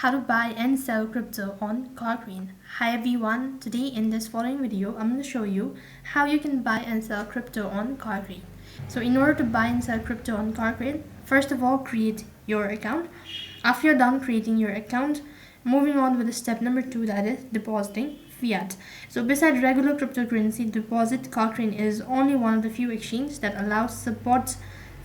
how to buy and sell crypto on Kraken. Hi everyone, today in this following video I'm going to show you how you can buy and sell crypto on Kraken. So in order to buy and sell crypto on Kraken, first of all create your account. After you're done creating your account, moving on with the step number 2, that is depositing fiat. So besides regular cryptocurrency deposit, Kraken is only one of the few exchanges that allows supports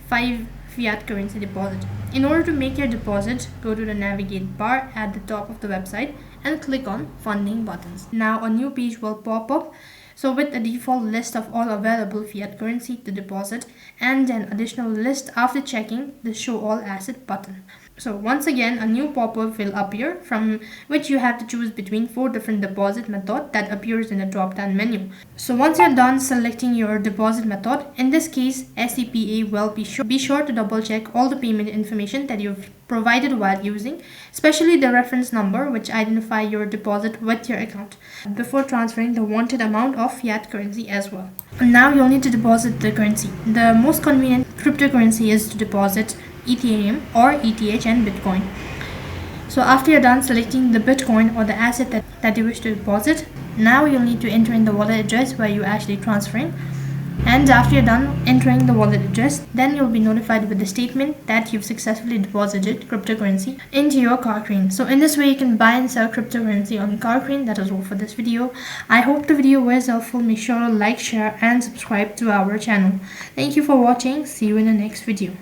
5 fiat currency deposit. In order to make your deposit, go to the navigate bar at the top of the website and click on funding buttons. Now a new page will pop up, so with a default list of all available fiat currency to deposit and an additional list after checking the show all asset button. So once again a new pop-up will appear from which you have to choose between 4 different deposit methods that appears in the drop-down menu. So once you're done selecting your deposit method, in this case SCPA, will be sure to double check all the payment information that you've provided while using, especially the reference number which identify your deposit with your account, before transferring the wanted amount of fiat currency as well. Now you'll need to deposit the currency. The most convenient cryptocurrency is to deposit Ethereum or ETH and Bitcoin. So after you're done selecting the Bitcoin or the asset that you wish to deposit, now you'll need to enter in the wallet address where you're actually transferring. And after you're done entering the wallet address, then you'll be notified with the statement that you've successfully deposited cryptocurrency into your Kraken. So in this way you can buy and sell cryptocurrency on Kraken. That is all for this video. I hope the video was helpful. Make sure to like, share and subscribe to our channel. Thank you for watching. See you in the next video.